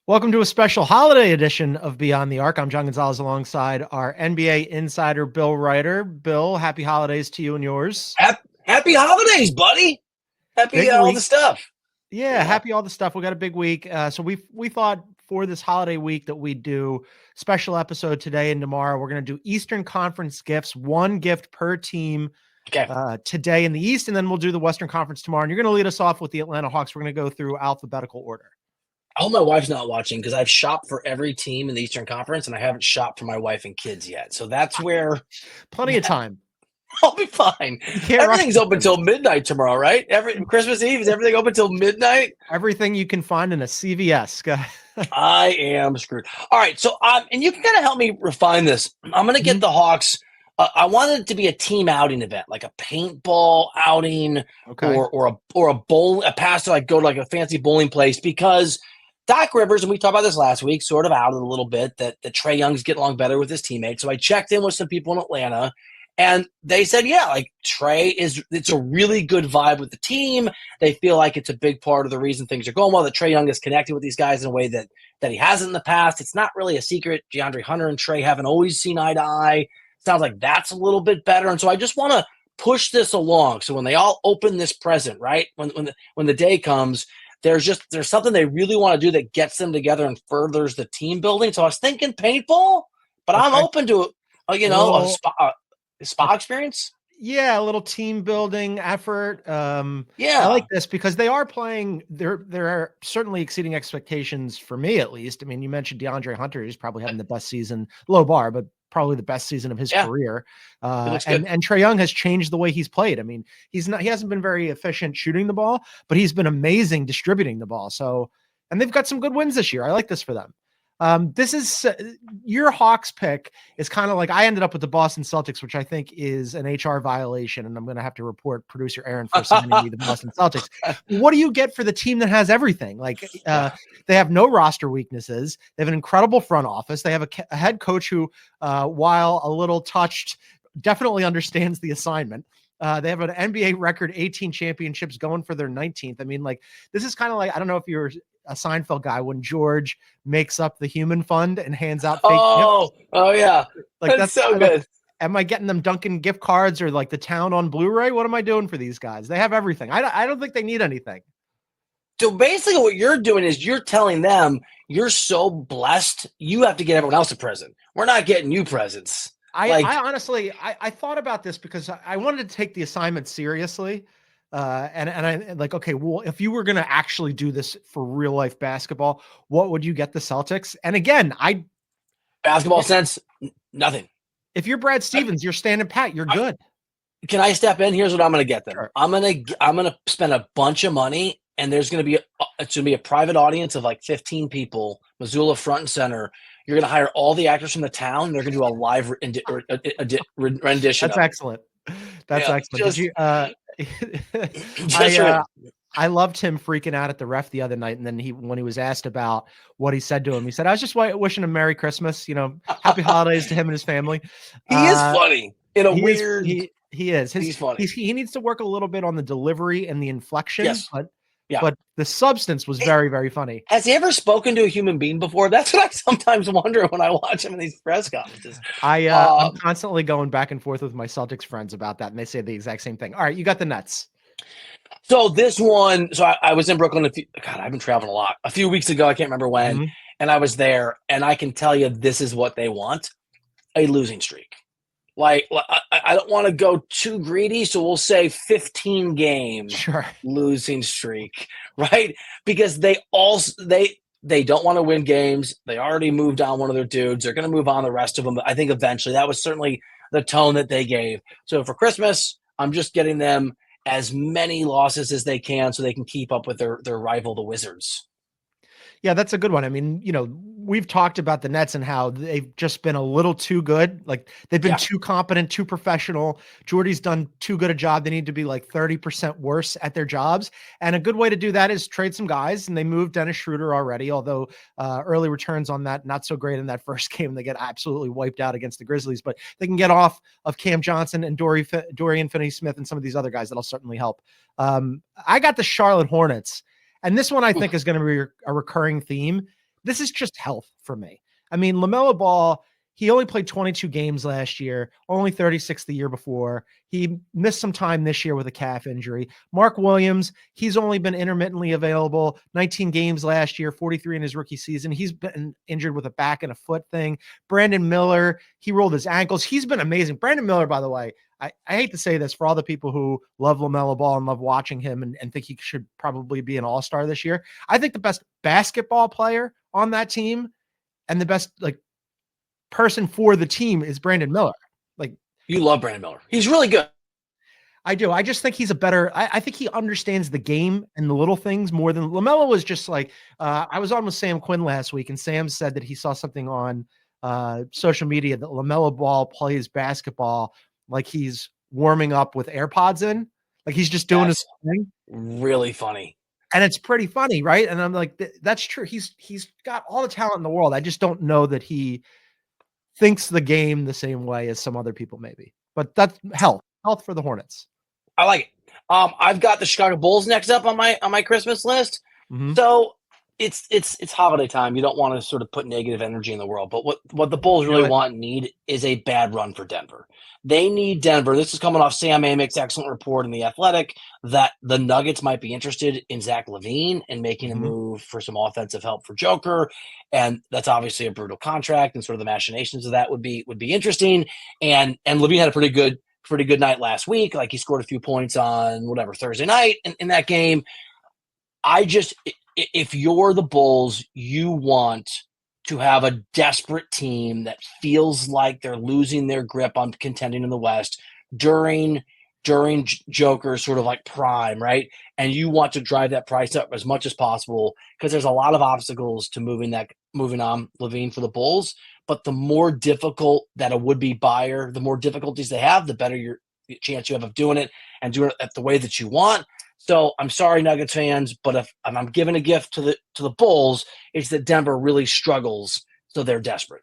Welcome to a special holiday edition of Beyond the Arc. I'm John Gonzalez alongside our NBA insider, Bill Reiter. Bill, happy holidays to you and yours. Happy holidays, buddy. Happy Big all the week. stuff. Yeah, happy all the stuff. We got a big week. So we thought for this holiday week that we'd do special episode today and tomorrow. We're going to do Eastern Conference gifts, one gift per team Okay. today in the East, and then we'll do the Western Conference tomorrow. And you're going to lead us off with the Atlanta Hawks. We're going to go through alphabetical order. I hope my wife's not watching because I've shopped for every team in the Eastern Conference and I haven't shopped for my wife and kids yet. So that's where Plenty of time. I'll be fine. Everything's open till midnight tomorrow, right? Christmas Eve, is everything open till midnight? Everything you can find in a CVS. I am screwed. All right. So, and you can kind of help me refine this. I'm going to get the Hawks. I wanted it to be a team outing event, like a paintball outing, or a pass to like go to like a fancy bowling place, because Doc Rivers, and we talked about this last week, sort of outed a little bit that Trae Young's getting along better with his teammates. So I checked in with some people in Atlanta, and they said, yeah, like Trae it's a really good vibe with the team. They feel like it's a big part of the reason things are going well, that Trae Young is connected with these guys in a way that he hasn't in the past. It's not really a secret. DeAndre Hunter and Trae haven't always seen eye to eye. Sounds like that's a little bit better. And so I just want to push this along. So when they all open this present, right, when the day comes, there's something they really want to do that gets them together and furthers the team building. So I was thinking paintball, but I'm open to a spa experience. Yeah, a little team building effort. Yeah, I like this because they are playing. They're certainly exceeding expectations for me, at least. I mean, you mentioned DeAndre Hunter; he's probably having the best season, low bar, but probably the best season of his career. And Trae Young has changed the way he's played. I mean, he hasn't been very efficient shooting the ball, but he's been amazing distributing the ball. So, and they've got some good wins this year. I like this for them. This is your Hawks pick is kind of like I ended up with the Boston Celtics, which I think is an HR violation, and I'm going to have to report producer Aaron for sending me the Boston Celtics. What do you get for the team that has everything? Like they have no roster weaknesses. They have an incredible front office. They have a head coach who, while a little touched, definitely understands the assignment. They have an NBA record 18 championships going for their 19th. I mean, like, this is kind of like, I don't know if you're a Seinfeld guy when George makes up the human fund and hands out fake gifts. Oh yeah. Like that's so good. Am I getting them Dunkin' gift cards or like the town on Blu-ray? What am I doing for these guys? They have everything. I don't think they need anything. So basically what you're doing is you're telling them you're so blessed, you have to get everyone else a present. We're not getting you presents. I honestly thought about this because I wanted to take the assignment seriously. And I like, okay, well, if you were going to actually do this for real life basketball, what would you get the Celtics? And again, basketball sense, nothing. If you're Brad Stevens, you're standing pat, you're good. Can I step in? Here's what I'm going to get them. Sure. I'm going to spend a bunch of money, and it's going to be a private audience of like 15 people, Missoula front and center. You're going to hire all the actors from the town. They're going to do a live rendition. That's excellent. That's excellent. Did you, I loved him freaking out at the ref the other night. And then when he was asked about what he said to him, he said, I was just wishing him Merry Christmas, happy holidays to him and his family. He is funny in a weird. He is. He's funny. He needs to work a little bit on the delivery and the inflection. Yes. But the substance was very, very funny. Has he ever spoken to a human being before? That's what I sometimes wonder when I watch him in these press conferences. I'm constantly going back and forth with my Celtics friends about that, and they say the exact same thing. All right, you got the Nets. So this one, I was in Brooklyn. I've been traveling a lot. A few weeks ago, I can't remember when, and I was there, and I can tell you this is what they want: a losing streak. Like, I don't want to go too greedy, so we'll say 15-game losing streak, right? Because they don't want to win games. They already moved on one of their dudes. They're going to move on the rest of them. I think eventually that was certainly the tone that they gave. So for Christmas, I'm just getting them as many losses as they can so they can keep up with their rival, the Wizards. Yeah, that's a good one. I mean, we've talked about the Nets and how they've just been a little too good. Like they've been too competent, too professional. Jordy's done too good a job. They need to be like 30% worse at their jobs. And a good way to do that is trade some guys. And they moved Dennis Schroeder already, although early returns on that, not so great in that first game. They get absolutely wiped out against the Grizzlies, but they can get off of Cam Johnson and Dorian Finney-Smith and some of these other guys that'll certainly help. I got the Charlotte Hornets. And this one I think is going to be a recurring theme. This is just health for me. I mean, LaMelo Ball, he only played 22 games last year, only 36 the year before. He missed some time this year with a calf injury. Mark Williams, he's only been intermittently available, 19 games last year, 43 in his rookie season. He's been injured with a back and a foot thing. Brandon Miller, he rolled his ankles. He's been amazing. Brandon Miller, by the way, I hate to say this for all the people who love LaMelo Ball and love watching him and think he should probably be an all-star this year. I think the best basketball player on that team and the best person for the team is Brandon Miller. You love Brandon Miller. He's really good. I do. I just think he's a better, I think he understands the game and the little things more than LaMelo was just I was on with Sam Quinn last week, and Sam said that he saw something on social media that LaMelo Ball plays basketball like he's warming up with AirPods in, like he's just doing his thing. Really funny. And it's pretty funny, right? And I'm like, that's true. He's got all the talent in the world. I just don't know that he thinks the game the same way as some other people maybe. But that's health for the Hornets. I like it. I've got the Chicago Bulls next up on my Christmas list. Mm-hmm. So it's holiday time. You don't want to sort of put negative energy in the world. But what the Bulls really want and need is a bad run for Denver. They need Denver. This is coming off Sam Amick's excellent report in The Athletic that the Nuggets might be interested in Zach LaVine and making a move for some offensive help for Joker. And that's obviously a brutal contract, and sort of the machinations of that would be interesting. And LaVine had a pretty good night last week. Like, he scored a few points on Thursday night in that game. If you're the Bulls, you want to have a desperate team that feels like they're losing their grip on contending in the West during Joker's sort of like prime, right? And you want to drive that price up as much as possible because there's a lot of obstacles to moving on LaVine for the Bulls. But the more difficult that a would-be buyer, the more difficulties they have, the better your chance you have of doing it and doing it the way that you want. So I'm sorry, Nuggets fans, but if I'm giving a gift to the Bulls, it's that Denver really struggles, so they're desperate.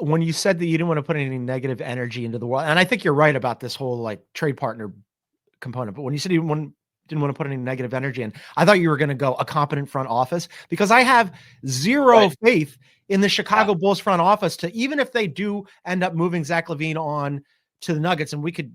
When you said that you didn't want to put any negative energy into the world, and I think you're right about this whole trade partner component, but when you said you didn't want to put any negative energy in, I thought you were going to go a competent front office, because I have zero faith in the Chicago Bulls front office to, even if they do end up moving Zach LaVine on to the Nuggets, and we could,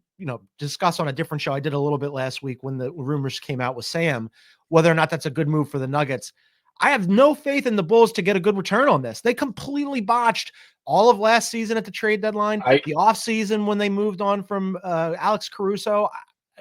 discuss on a different show. I did a little bit last week when the rumors came out with Sam, whether or not that's a good move for the Nuggets. I have no faith in the Bulls to get a good return on this. They completely botched all of last season at the trade deadline, the offseason when they moved on from Alex Caruso.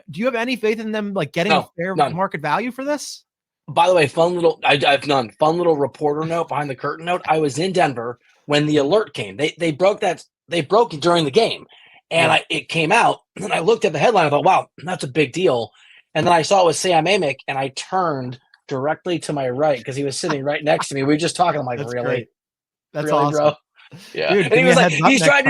Do you have any faith in them getting a fair market value for this? By the way, fun little reporter note, behind the curtain note. I was in Denver when the alert came. They broke it during the game. And it came out, and I looked at the headline. I thought, wow, that's a big deal. And then I saw it was Sam Amick, and I turned directly to my right because he was sitting right next to me. We were just talking. I'm like, that's really? Great. That's really, awesome. bro? Yeah. Dude, and he was like, he's trying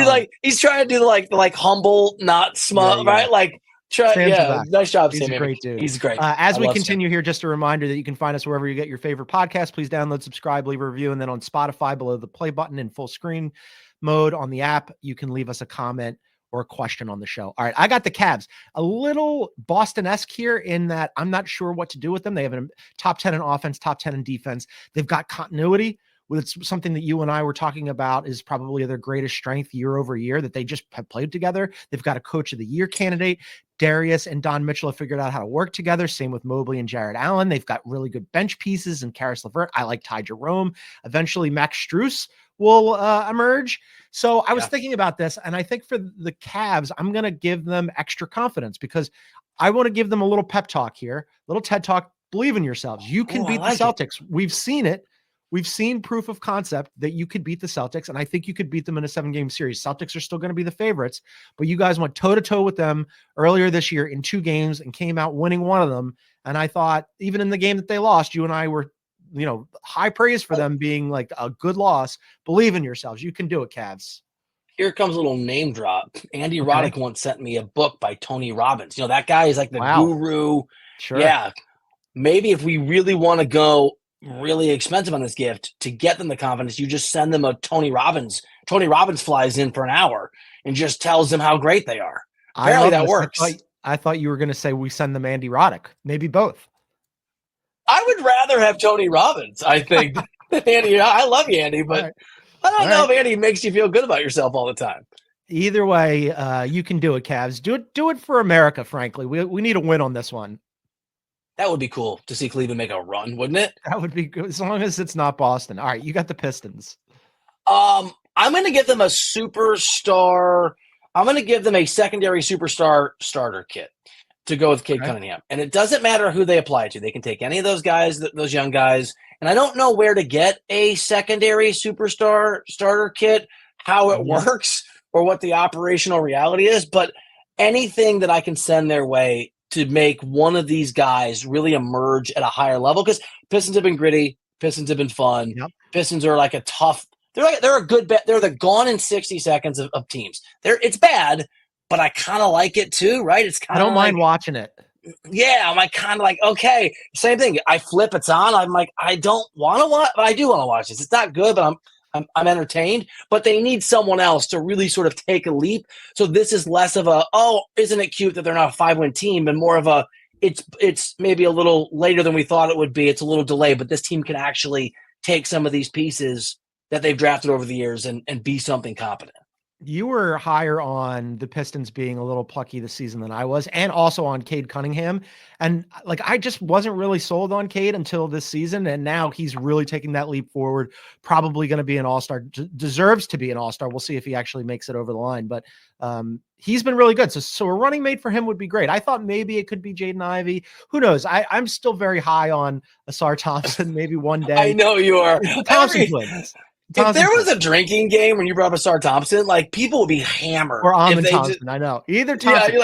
to do the humble, not smug, right? Nice job, He's Sam a great dude. He's great. As we continue here, just a reminder that you can find us wherever you get your favorite podcast. Please download, subscribe, leave a review, and then on Spotify below the play button in full screen mode on the app, you can leave us a comment or a question on the show. All right, I got the Cavs. A little Boston-esque here in that I'm not sure what to do with them. They have a top 10 in offense, top 10 in defense. They've got continuity, which is something that you and I were talking about is probably their greatest strength year over year, that they just have played together. They've got a coach of the year candidate. Darius and Don Mitchell have figured out how to work together. Same with Mobley and Jared Allen. They've got really good bench pieces and Karis LeVert. I like Ty Jerome. Eventually, Max Strus will emerge. So I was thinking about this, and I think for the Cavs, I'm going to give them extra confidence because I want to give them a little pep talk here, little TED talk. Believe in yourselves. You can beat the Celtics. We've seen it. We've seen proof of concept that you could beat the Celtics, and I think you could beat them in a 7-game series. Celtics are still going to be the favorites, but you guys went toe-to-toe with them earlier this year in 2 games and came out winning one of them. And I thought, even in the game that they lost, you and I were high praise for them being a good loss. Believe in yourselves. You can do it, Cavs. Here comes a little name drop. Andy Roddick once sent me a book by Tony Robbins. That guy is like the guru. Sure. Yeah. Maybe if we really want to go really expensive on this gift to get them the confidence, you just send them a Tony Robbins. Tony Robbins flies in for an hour and just tells them how great they are. Apparently that works. I thought you were going to say we send them Andy Roddick. Maybe both. I would rather have Tony Robbins, I think. Andy, I love you, Andy, but right. I don't know if Andy makes you feel good about yourself all the time. Either way, you can do it, Cavs. Do it for America, frankly. We need a win on this one. That would be cool to see Cleveland make a run, wouldn't it? That would be good, as long as it's not Boston. All right, you got the Pistons. I'm going to give them a superstar. I'm going to give them a secondary superstar starter kit to go with Cade Cunningham. And it doesn't matter who they apply to. They can take any of those guys, those young guys. And I don't know where to get a secondary superstar starter kit, how it works, or what the operational reality is. But anything that I can send their way to make one of these guys really emerge at a higher level, because Pistons have been gritty, Pistons have been fun. Yep. Pistons are like a tough. They're a good bet. They're the gone in 60 seconds of teams. It's bad, but I kind of like it too, right? It's kind I don't mind watching it. Yeah, I'm like kind of like, okay, same thing. I flip, it's on. I'm like, I don't want to watch, but I do want to watch this. It's not good, but I'm entertained. But they need someone else to really sort of take a leap. So this is less of a, oh, isn't it cute that they're not a 5-win team, and more of a, it's maybe a little later than we thought it would be. It's a little delayed, but this team can actually take some of these pieces that they've drafted over the years and be something competent. You were higher on the Pistons being a little plucky this season than I was, and also on Cade Cunningham. And like, I just wasn't really sold on Cade until this season. And now he's really taking that leap forward, probably going to be an all-star, deserves to be an all-star. We'll see if he actually makes it over the line, but he's been really good. So a running mate for him would be great. I thought maybe it could be Jaden Ivey. Who knows? I'm still very high on Asar Thompson. Maybe one day. I know you are. Thompson twins. If there was a drinking game when you brought up Asar Thompson, like people would be hammered. Or Amon Thompson, I know. Either Thompson. Yeah, you're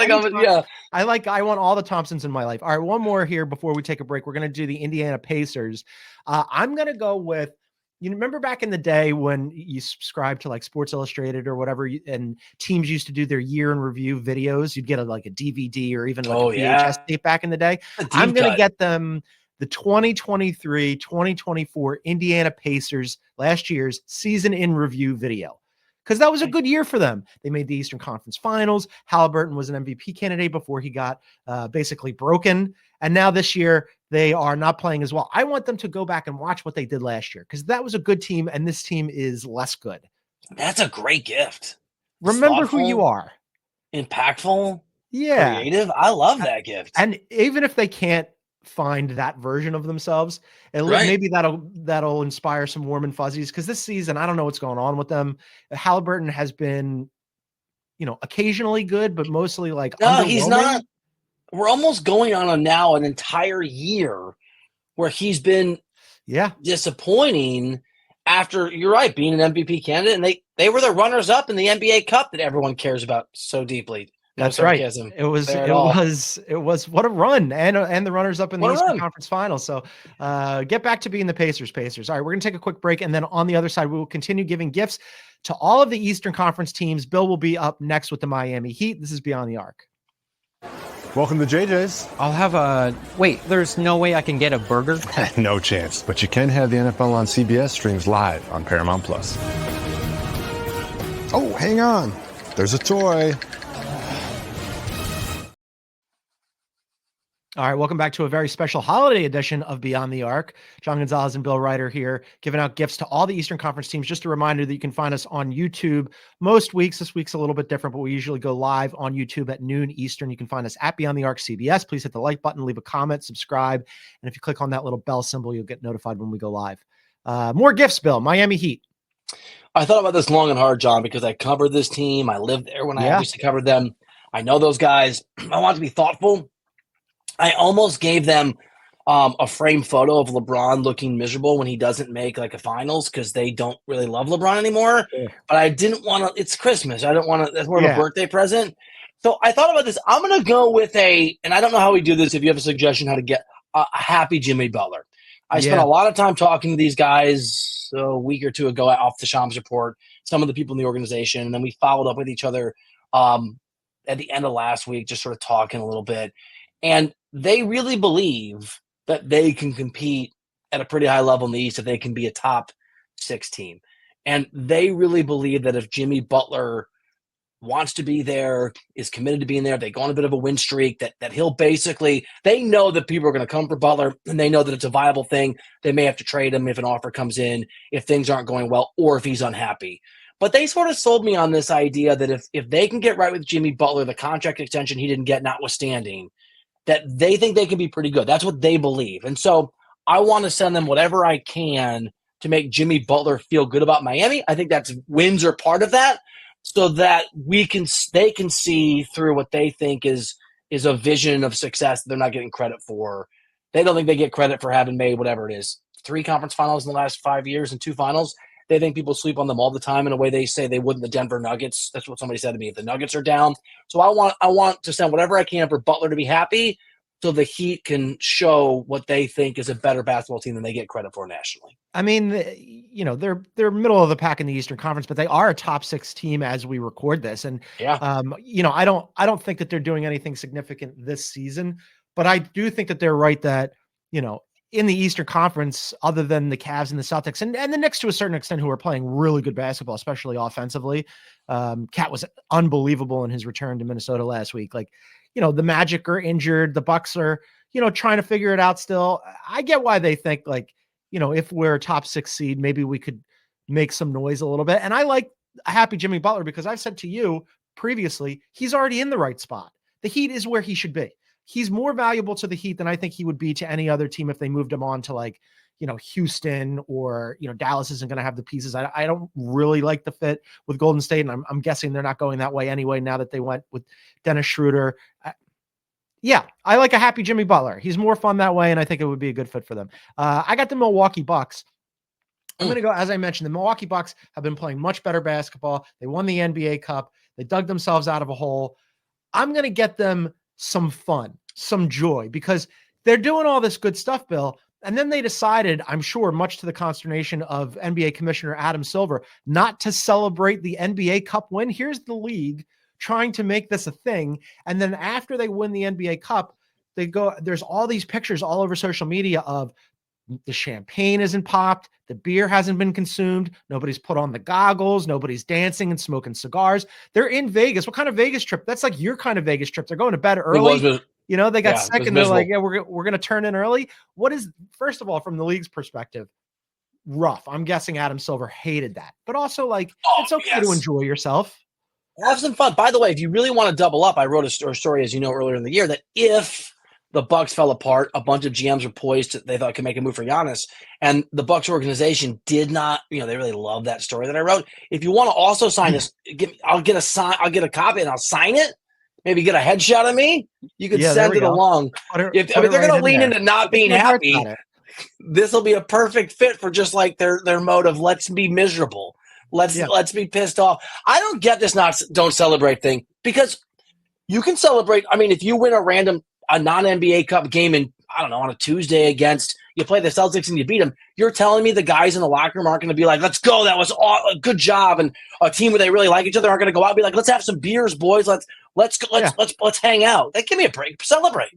like, I want all the Thompsons in my life. All right, one more here before we take a break. We're going to do the Indiana Pacers. I'm going to go with, you remember back in the day when you subscribed to like Sports Illustrated or whatever, and teams used to do their year in review videos. You'd get a DVD or even like a VHS tape back in the day. I'm going to get them the 2023-2024 Indiana Pacers, last year's season in review video, because that was a good year for them. They made the Eastern Conference Finals. Halliburton was an MVP candidate before he got basically broken. And now this year, they are not playing as well. I want them to go back and watch what they did last year, because that was a good team, and this team is less good. That's a great gift. Remember thoughtful, who you are. Impactful. Yeah. Creative. I love that gift. And even if they can't find that version of themselves, and maybe that'll inspire some warm and fuzzies, because this season I don't know what's going on with them. Halliburton has been, occasionally good, but mostly like he's not. We're almost going on an entire year where he's been disappointing after, you're right, being an MVP candidate, and they were the runners up in the NBA Cup that everyone cares about so deeply. That's right. It was what a run, and the runners up in the Eastern Conference Finals. So get back to being the Pacers. All right, we're going to take a quick break, and then on the other side, we will continue giving gifts to all of the Eastern Conference teams. Bill will be up next with the Miami Heat. This is Beyond the Arc. Welcome to JJ's. I'll have wait, there's no way I can get a burger? No chance, but you can have the NFL on CBS streams live on Paramount+. Oh, hang on. There's a toy. All right, welcome back to a very special holiday edition of Beyond the Arc. John Gonzalez and Bill Reiter here, giving out gifts to all the Eastern Conference teams. Just a reminder that you can find us on YouTube most weeks. This week's a little bit different, but we usually go live on YouTube at noon Eastern. You can find us at Beyond the Arc CBS. Please hit the like button, leave a comment, subscribe, and if you click on that little bell symbol, you'll get notified when we go live. More gifts, Bill. Miami Heat. I thought about this long and hard, John, because I covered this team. I lived there when I obviously covered them. I know those guys. I want to be thoughtful. I almost gave them a framed photo of LeBron looking miserable when he doesn't make like a finals, because they don't really love LeBron anymore. Yeah. But I didn't want to. It's Christmas. I don't want to. That's more of a birthday present. So I thought about this. I'm going to go with and I don't know how we do this. If you have a suggestion how to get a happy Jimmy Butler. I spent a lot of time talking to these guys a week or two ago off the Shams Report, some of the people in the organization, and then we followed up with each other at the end of last week, just sort of talking a little bit. And they really believe that they can compete at a pretty high level in the East, if they can be a top 6 team. And they really believe that if Jimmy Butler wants to be there, is committed to being there. They go on a bit of a win streak that he'll basically, they know that people are going to come for Butler, and they know that it's a viable thing. They may have to trade him if an offer comes in, if things aren't going well, or if he's unhappy. But they sort of sold me on this idea that if they can get right with Jimmy Butler, the contract extension he didn't get notwithstanding, that they think they can be pretty good. That's what they believe. And so I want to send them whatever I can to make Jimmy Butler feel good about Miami. I think that's wins are part of that, so that they can see through what they think is a vision of success that they're not getting credit for. They don't think they get credit for having made whatever it is, 3 conference finals in the last 5 years and 2 finals. They think people sleep on them all the time in a way they say they wouldn't the Denver Nuggets. That's what somebody said to me. If the Nuggets are down. So I want to send whatever I can for Butler to be happy, so the Heat can show what they think is a better basketball team than they get credit for nationally. I mean, they're middle of the pack in the Eastern Conference, but they are a top 6 team as we record this. And I don't think that they're doing anything significant this season, but I do think that they're right that, in the Eastern Conference, other than the Cavs and the Celtics and the Knicks to a certain extent, who are playing really good basketball, especially offensively. Cat was unbelievable in his return to Minnesota last week. The Magic are injured. The Bucks are, trying to figure it out still. I get why they think if we're a top 6 seed, maybe we could make some noise a little bit. And I like a happy Jimmy Butler because I've said to you previously, he's already in the right spot. The Heat is where he should be. He's more valuable to the Heat than I think he would be to any other team if they moved him on to Houston or, Dallas isn't going to have the pieces. I don't really like the fit with Golden State, and I'm guessing they're not going that way anyway now that they went with Dennis Schroeder. I like a happy Jimmy Butler. He's more fun that way, and I think it would be a good fit for them. I got the Milwaukee Bucks. I'm going to go, as I mentioned, the Milwaukee Bucks have been playing much better basketball. They won the NBA Cup. They dug themselves out of a hole. I'm going to get them some fun, some joy, because they're doing all this good stuff, Bill. And then they decided, I'm sure, much to the consternation of NBA Commissioner Adam Silver, not to celebrate the NBA Cup win. Here's the league trying to make this a thing. And then after they win the NBA Cup, there's all these pictures all over social media of the champagne isn't popped. The beer hasn't been consumed. Nobody's put on the goggles. Nobody's dancing and smoking cigars. They're in Vegas. What kind of Vegas trip? That's like your kind of Vegas trip. They're going to bed early. They got sick and they're like, we're going to turn in early. What is, first of all, from the league's perspective, rough. I'm guessing Adam Silver hated that, but also it's okay to enjoy yourself. Have some fun. By the way, if you really want to double up, I wrote a story, as you know, earlier in the year that if the Bucks fell apart, a bunch of GMs were poised. They thought could make a move for Giannis, and the Bucks organization did not. They really love that story that I wrote. If you want to also sign this, I'll get a copy and I'll sign it. Maybe get a headshot of me. You can send it along. If they're going to lean into not being happy, this will be a perfect fit for just like their mode of let's be miserable, let's be pissed off. I don't get this don't celebrate thing, because you can celebrate. I mean, if you win a non-NBA Cup game on a Tuesday you play the Celtics and you beat them, you're telling me the guys in the locker room aren't going to be like, let's go, that was a good job, and a team where they really like each other aren't going to go out and be like, let's have some beers, boys, let's hang out. Give me a break, celebrate.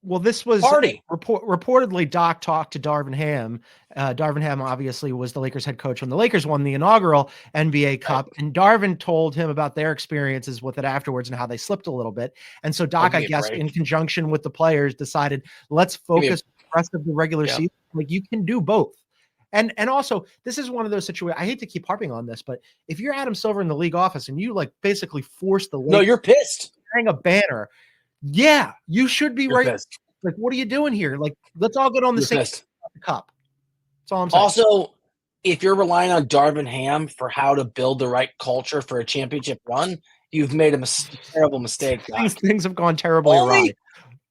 Well, this was party. Reportedly, Doc talked to Darvin Ham. Darvin Ham obviously was the Lakers head coach when the Lakers won the inaugural NBA Cup, and Darvin told him about their experiences with it afterwards and how they slipped a little bit. And so Doc, I guess, in conjunction with the players, decided, let's focus the rest of the regular season. You can do both. And also, this is one of those situations. I hate to keep harping on this, but if you're Adam Silver in the league office and you basically force the Lakers, you're pissed. Wearing a banner. Yeah, you should be right. Pissed. What are you doing here? Let's all get on the same cup. That's all I'm saying. Also, if you're relying on Darvin Ham for how to build the right culture for a championship run, you've made a terrible mistake. Things have gone terribly awry.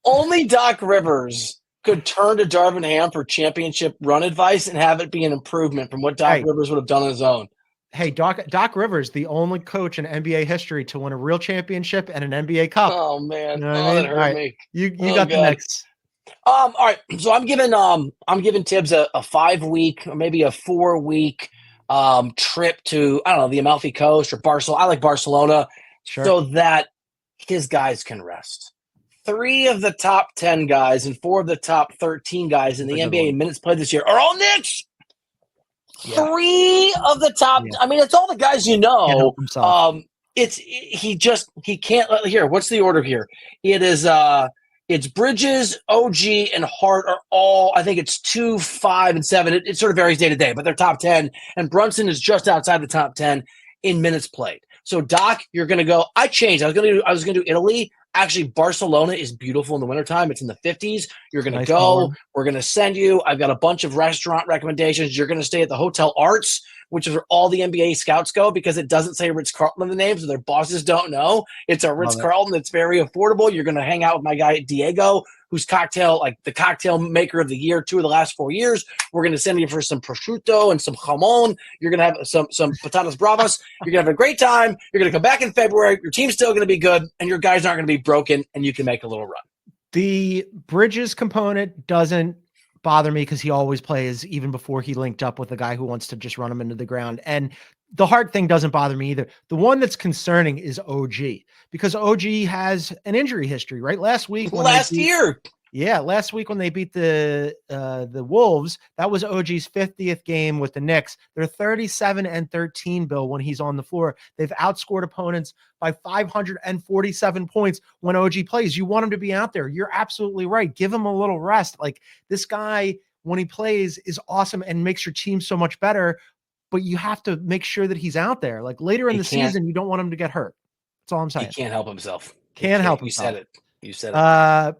Only Doc Rivers could turn to Darvin Ham for championship run advice and have it be an improvement from what Doc Rivers would have done on his own. Hey, Doc Rivers, the only coach in NBA history to win a real championship and an NBA Cup. Oh man, that hurt me. You got the Knicks. All right, so I'm giving Tibbs a 5-week or maybe a 4-week trip to the Amalfi Coast or Barcelona. I like Barcelona, so that his guys can rest. 3 of the top 10 guys and 4 of the top 13 guys in the NBA in minutes played this year are all Knicks. 3 of the top. I mean, it's all the guys you know. he can't. Here, what's the order here? It is it's Bridges, OG, and Hart are all, I think it's 2, 5, and 7. It sort of varies day to day, but they're top 10. And Brunson is just outside the top 10 in minutes played. So Doc, you're going to go. I changed. I was going to do Italy. Actually, Barcelona is beautiful in the wintertime. It's in the 50s. You're going to go. We're going to send you. I've got a bunch of restaurant recommendations. You're going to stay at the Hotel Arts, which is where all the NBA scouts go, because it doesn't say Ritz-Carlton in the name, so their bosses don't know. It's a Ritz-Carlton that's very affordable. You're going to hang out with my guy Diego, who's the cocktail maker of the year 2 of the last 4 years. We're going to send you for some prosciutto and some jamon. You're going to have some patatas bravas. You're going to have a great time. You're going to come back in February. Your team's still going to be good, and your guys aren't going to be broken, and you can make a little run. The Bridges component doesn't bother me because he always plays even before he linked up with a guy who wants to just run him into the ground. And the Hart thing doesn't bother me either. The one that's concerning is OG, because OG has an injury history, right? Last week when they beat the Wolves, that was OG's 50th game with the Knicks. They're 37-13, Bill, when he's on the floor. They've outscored opponents by 547 points when OG plays. You want him to be out there. You're absolutely right. Give him a little rest. Like, this guy, when he plays, is awesome and makes your team so much better, but you have to make sure that he's out there. Like, later in the season, you don't want him to get hurt. That's all I'm saying. He can't help himself. Can't help himself. You said it.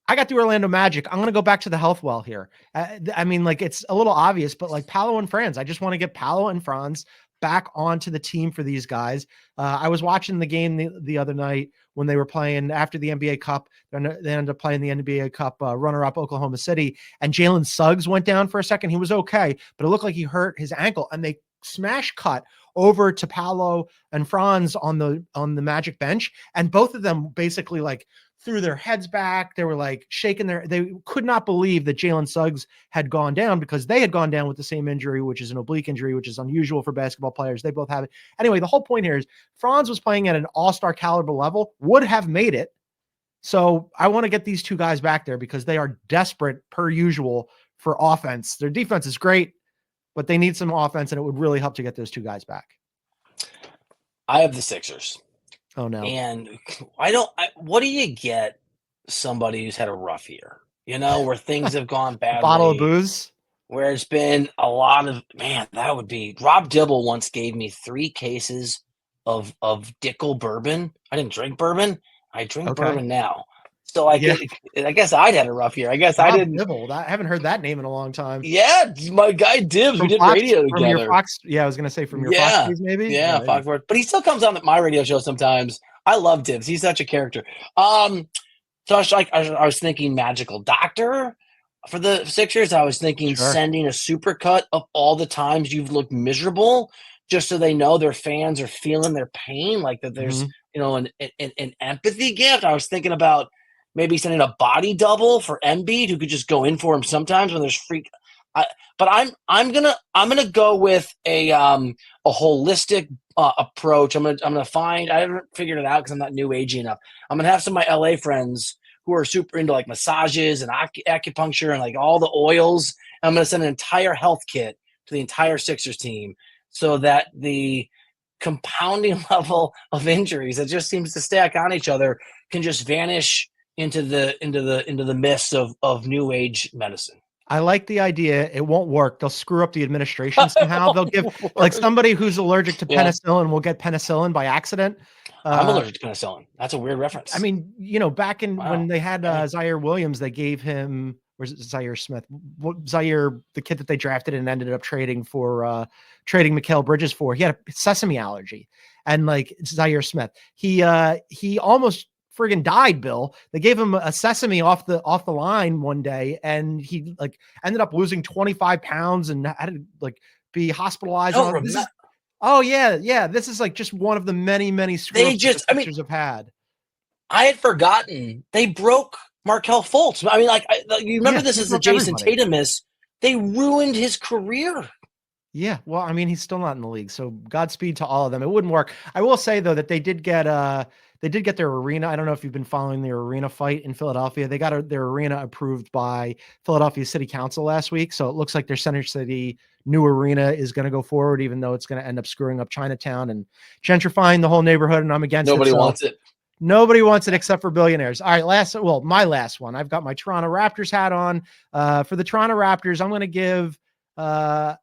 I got the Orlando Magic. I'm going to go back to the health well here. I mean, like, it's a little obvious, but like Paolo and Franz, I just want to get Paolo and Franz back onto the team for these guys. I was watching the game the other night when they were playing after the NBA Cup. They ended up playing the NBA Cup runner-up Oklahoma City, and Jalen Suggs went down for a second. He was okay, but it looked like he hurt his ankle, and they smash cut over to Paolo and Franz on the Magic bench, and both of them basically like threw their heads back. They were like shaking they could not believe that Jalen Suggs had gone down, because they had gone down with the same injury, which is an oblique injury, which is unusual for basketball players. They both have it. Anyway, the whole point here is Franz was playing at an all-star caliber level, would have made it. So I want to get these two guys back there because they are desperate per usual for offense. Their defense is great, but they need some offense, and it would really help to get those two guys back. I have the Sixers. Oh no. And what do you get somebody who's had a rough year, where things have gone badly? A bottle of booze? Where it's been a lot of, that would be, Rob Dibble once gave me 3 cases of Dickel bourbon. I didn't drink bourbon. I drink bourbon now. So I guess I'd had a rough year. I guess Rob I didn't. Dibble. I haven't heard that name in a long time. Yeah, my guy Dibs. We did radio together. Fox, I was going to say from your Fox days, maybe. Yeah, Fox Sports. But he still comes on my radio show sometimes. I love Dibs. He's such a character. So I was thinking Magical Doctor for the Sixers. I was thinking sending a supercut of all the times you've looked miserable, just so they know their fans are feeling their pain, like that there's an empathy gift. I was thinking about maybe sending a body double for Embiid, who could just go in for him sometimes when there's freak. But I'm gonna go with a holistic approach. I'm gonna find. I haven't figured it out because I'm not new agey enough. I'm gonna have some of my LA friends who are super into like massages and acupuncture and like all the oils. And I'm gonna send an entire health kit to the entire Sixers team, so that the compounding level of injuries that just seems to stack on each other can just vanish into the mist of new age medicine. I like the idea. It won't work. They'll screw up the administration somehow. They'll give like somebody who's allergic to penicillin will get penicillin by accident. I'm allergic to penicillin. That's a weird reference. I mean, back in when they had Zaire Williams, they gave him, or is it Zaire Smith? Zaire, the kid that they drafted and ended up trading Mikal Bridges for. He had a sesame allergy, and like Zaire Smith, he almost friggin' died, Bill. They gave him a sesame off the line one day, and he like ended up losing 25 pounds and had to like be hospitalized. This is like just one of the many Sixers have had. I had forgotten they broke Markelle Fultz. I mean, you remember this as a Jason Tatum miss. They ruined his career. Yeah, well, I mean, he's still not in the league, so Godspeed to all of them. It wouldn't work. I will say though that they did get their arena. I don't know if you've been following their arena fight in Philadelphia. They got their arena approved by Philadelphia City Council last week, so it looks like their Center City new arena is going to go forward, even though it's going to end up screwing up Chinatown and gentrifying the whole neighborhood. And I'm against Nobody it. Nobody wants it. Nobody wants it except for billionaires. All right, my last one. I've got my Toronto Raptors hat on. For the Toronto Raptors, I'm going to give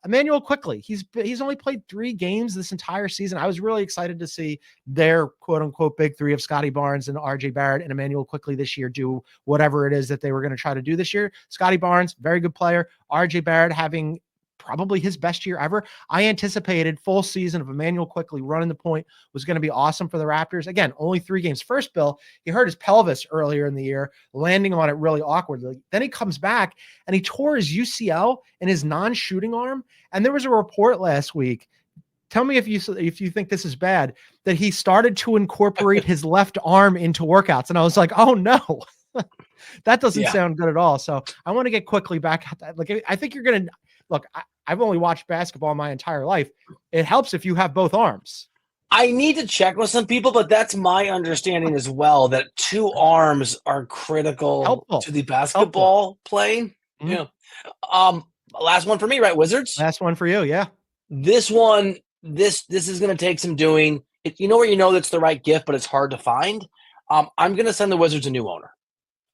Emmanuel Quickley. He's only played 3 games this entire season. I was really excited to see their quote unquote big 3 of Scotty Barnes and RJ Barrett and Emmanuel Quickley this year do whatever it is that they were going to try to do this year. Scotty Barnes, very good player. RJ Barrett having probably his best year ever. I anticipated full season of Emmanuel Quickley running the point was going to be awesome for the Raptors. Again, only 3 games. First, Bill, he hurt his pelvis earlier in the year, landing on it really awkwardly. Then he comes back and he tore his UCL in his non-shooting arm. And there was a report last week. Tell me if you think this is bad, that he started to incorporate his left arm into workouts. And I was like, oh no, that doesn't sound good at all. So I want to get Quickley back. Like, I think you're going to look, I've only watched basketball my entire life. It helps if you have both arms. I need to check with some people, but that's my understanding as well, that 2 arms are critical to the basketball play. Mm-hmm. Yeah. Last one for me, right? Wizards? Last one for you, yeah. This one, this is going to take some doing. Where that's the right gift, but it's hard to find. I'm going to send the Wizards a new owner.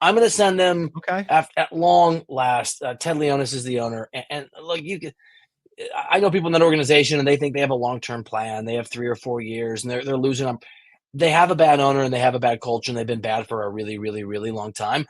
I'm going to send them at long last. Ted Leonis is the owner, and look, I know people in that organization, and they think they have a long-term plan. They have 3 or 4 years, and they're losing them. They have a bad owner, and they have a bad culture, and they've been bad for a really, really, really long time.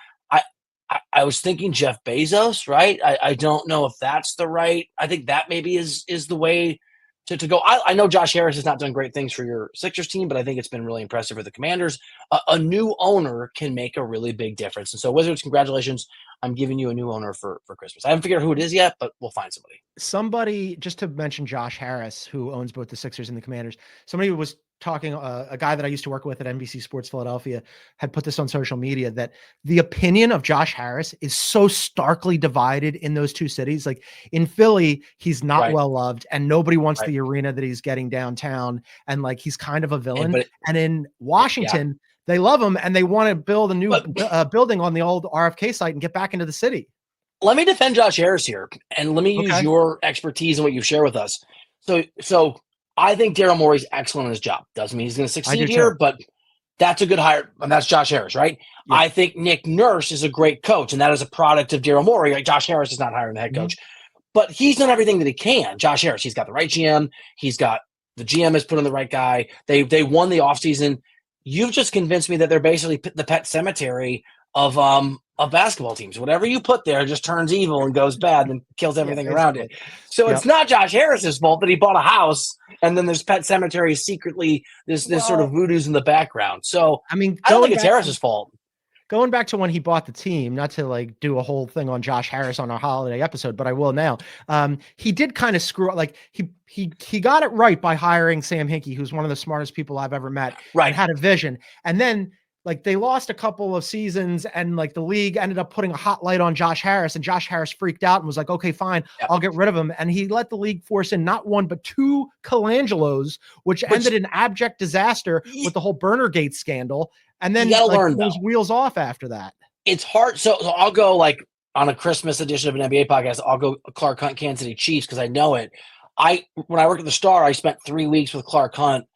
I was thinking Jeff Bezos, right? I don't know if that's the right. I think that maybe is the way to go. I know Josh Harris has not done great things for your Sixers team, but I think it's been really impressive for the Commanders. A new owner can make a really big difference. And so, Wizards, congratulations. I'm giving you a new owner for Christmas. I haven't figured out who it is yet, but we'll find somebody. Somebody, just to mention Josh Harris, who owns both the Sixers and the Commanders, somebody was talking, a guy that I used to work with at NBC Sports Philadelphia had put this on social media, that the opinion of Josh Harris is so starkly divided in those 2 cities. Like in Philly, he's not well loved and nobody wants the arena that he's getting downtown. And like, he's kind of a villain. And in Washington, they love him and they want to build a new building on the old RFK site and get back into the city. Let me defend Josh Harris here, and let me use your expertise and what you share with us. So I think Daryl Morey's excellent in his job. Doesn't mean he's going to succeed here, but that's a good hire, and that's Josh Harris, right? Yeah. I think Nick Nurse is a great coach, and that is a product of Daryl Morey. Like Josh Harris is not hiring the head coach, but he's done everything that he can. Josh Harris, he's got the right GM. He's got the GM has put on the right guy. They won the offseason. You've just convinced me that they're basically the pet cemetery of basketball teams. Whatever you put there just turns evil and goes bad and kills everything around it. So it's not Josh Harris's fault that he bought a house and then there's pet cemeteries secretly. There's sort of voodoos in the background. So I don't think it's Harris's fault. Going back to when he bought the team, not to like do a whole thing on Josh Harris on our holiday episode, but I will now. He did kind of screw up. Like he got it right by hiring Sam Hinkie, who's one of the smartest people I've ever met, and had a vision. And then like they lost a couple of seasons and like the league ended up putting a hot light on Josh Harris, and Josh Harris freaked out and was like, okay, fine, I'll get rid of him. And he let the league force in not 1, but 2 Colangelos, which ended in abject disaster with the whole Burnergate scandal. And then those wheels off after that. It's hard. So I'll go like on a Christmas edition of an NBA podcast, I'll go Clark Hunt, Kansas City Chiefs, because I know it. When I worked at the Star, I spent 3 weeks with Clark Hunt,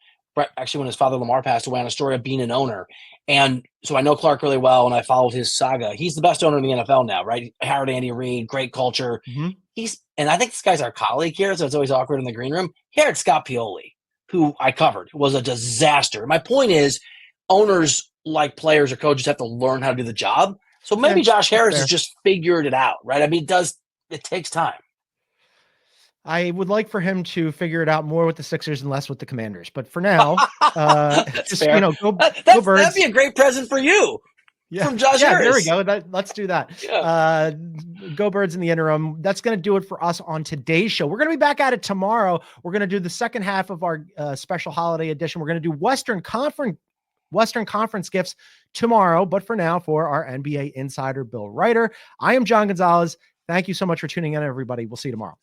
actually when his father Lamar passed away, on a story of being an owner. And so I know Clark really well, and I followed his saga. He's the best owner in the NFL now, right? Hired Andy Reid, great culture. And I think this guy's our colleague here, so it's always awkward in the green room. He hired Scott Pioli, who I covered, was a disaster. My point is, owners like players or coaches have to learn how to do the job. So maybe Josh Harris has just figured it out, right? I mean, it takes time. I would like for him to figure it out more with the Sixers and less with the Commanders. But for now, just, go Birds. That'd be a great present for you. From Josh Harris. There we go. Let's do that. Go Birds in the interim. That's going to do it for us on today's show. We're going to be back at it tomorrow. We're going to do the second half of our special holiday edition. We're going to do Western Conference gifts tomorrow. But for now, for our NBA insider, Bill Reiter, I am John Gonzalez. Thank you so much for tuning in, everybody. We'll see you tomorrow.